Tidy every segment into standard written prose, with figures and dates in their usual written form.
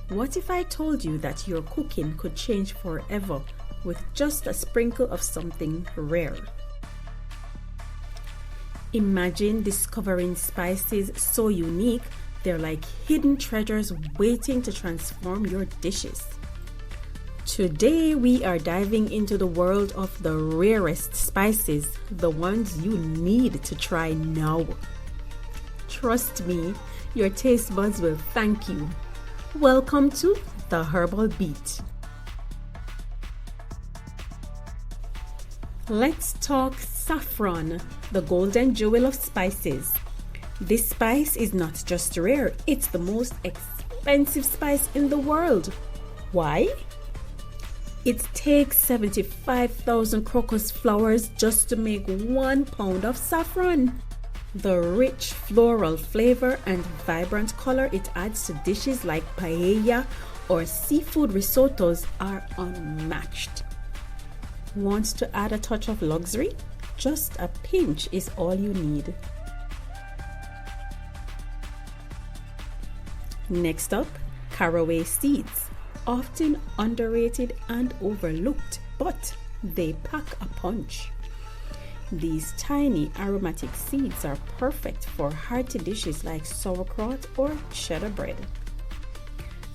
What if I told you that your cooking could change forever with just a sprinkle of something rare? Imagine discovering spices so unique, they're like hidden treasures waiting to transform your dishes. Today we are diving into the world of the rarest spices, the ones you need to try now. Trust me, your taste buds will thank you. Welcome to the Herbal Beat. Let's talk saffron, the golden jewel of spices. This spice is not just rare, it's the most expensive spice in the world. Why? It takes 75,000 crocus flowers just to make 1 pound of saffron. The rich floral flavor and vibrant color it adds to dishes like paella or seafood risottos are unmatched. Want to add a touch of luxury? Just a pinch is all you need. Next up, caraway seeds. Often underrated and overlooked, but they pack a punch. These tiny aromatic seeds are perfect for hearty dishes like sauerkraut or cheddar bread.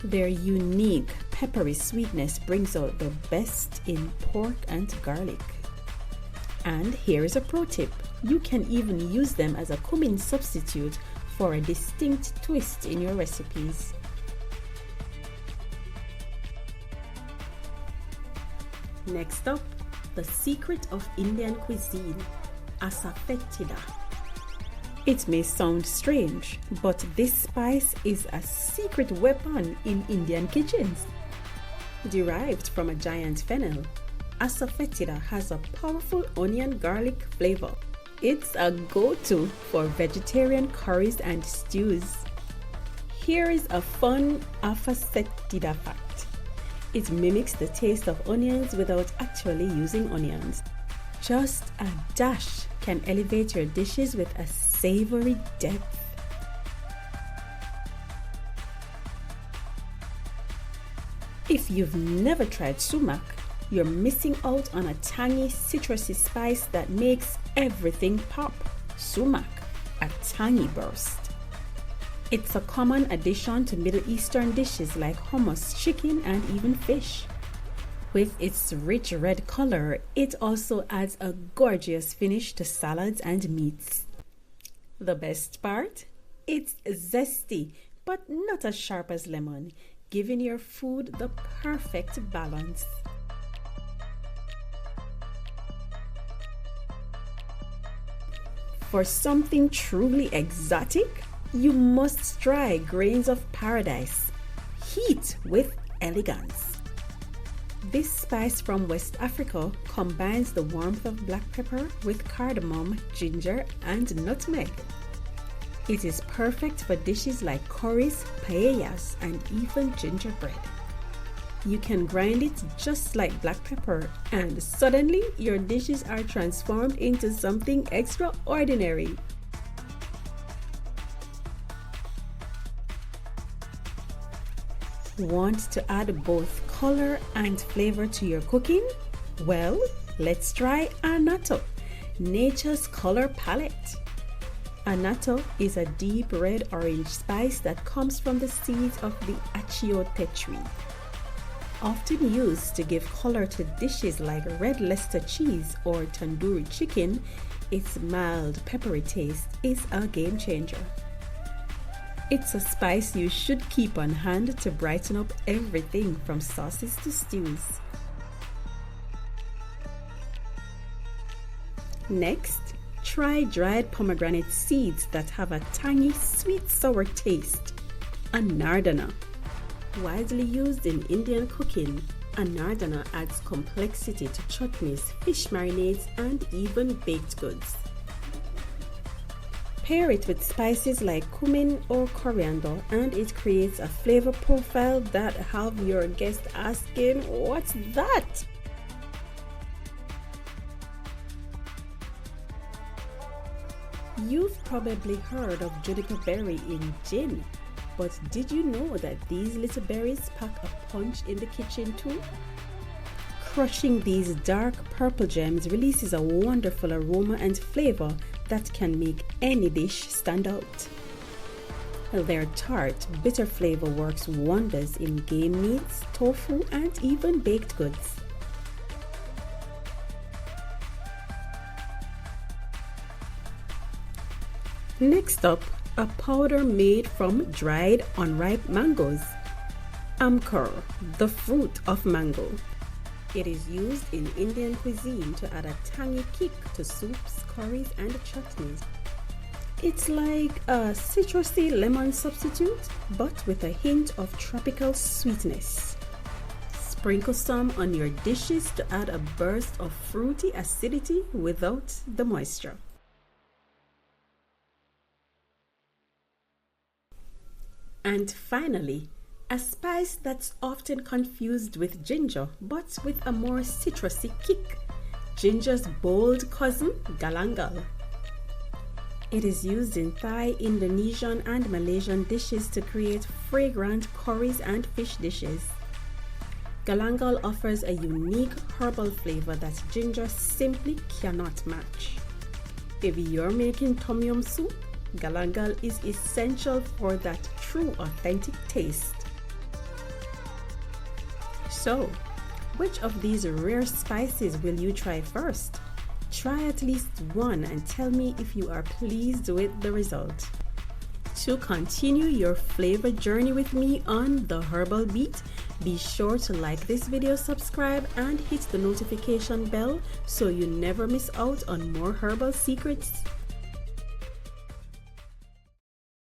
Their unique peppery sweetness brings out the best in pork and garlic. And here is a pro tip. You can even use them as a cumin substitute for a distinct twist in your recipes. Next up, the secret of Indian cuisine, asafoetida. It may sound strange, but this spice is a secret weapon in Indian kitchens. Derived from a giant fennel, asafoetida has a powerful onion garlic flavor. It's a go-to for vegetarian curries and stews. Here is a fun asafoetida fact. It mimics the taste of onions without actually using onions. Just a dash can elevate your dishes with a savory depth. If you've never tried sumac, you're missing out on a tangy, citrusy spice that makes everything pop. Sumac, a tangy burst. It's a common addition to Middle Eastern dishes like hummus, chicken, and even fish. With its rich red color, it also adds a gorgeous finish to salads and meats. The best part? It's zesty, but not as sharp as lemon, giving your food the perfect balance. For something truly exotic, you must try grains of paradise. Heat with elegance. This spice from West Africa combines the warmth of black pepper with cardamom, ginger, and nutmeg. It is perfect for dishes like curries, paellas, and even gingerbread. You can grind it just like black pepper, and suddenly your dishes are transformed into something extraordinary. Want to add both color and flavor to your cooking? Well, let's try annatto, nature's color palette. Annatto is a deep red orange spice that comes from the seeds of the achiote tree. Often used to give color to dishes like red Leicester cheese or tandoori chicken, its mild peppery taste is a game changer. It's a spice you should keep on hand to brighten up everything from sauces to stews. Next, try dried pomegranate seeds that have a tangy, sweet, sour taste. Annardana. Widely used in Indian cooking, annardana adds complexity to chutneys, fish marinades, and even baked goods. Pair it with spices like cumin or coriander and it creates a flavor profile that have your guests asking, "What's that?" You've probably heard of juniper berry in gin, But did you know that these little berries pack a punch in the kitchen too? Crushing these dark purple gems releases a wonderful aroma and flavor that can make any dish stand out. Their tart, bitter flavor works wonders in game meats, tofu, and even baked goods. Next up, a powder made from dried unripe mangoes. Amkur, the fruit of mango. It is used in Indian cuisine to add a tangy kick to soups, curries, and chutneys. It's like a citrusy lemon substitute, but with a hint of tropical sweetness. Sprinkle some on your dishes to add a burst of fruity acidity without the moisture. And finally, a spice that's often confused with ginger, but with a more citrusy kick. Ginger's bold cousin, galangal. It is used in Thai, Indonesian, and Malaysian dishes to create fragrant curries and fish dishes. Galangal offers a unique herbal flavor that ginger simply cannot match. If you're making tom yum soup, galangal is essential for that true authentic taste. So, which of these rare spices will you try first? Try at least one and tell me if you are pleased with the result. To continue your flavor journey with me on The Herbal Beat, be sure to like this video, subscribe, and hit the notification bell so you never miss out on more herbal secrets.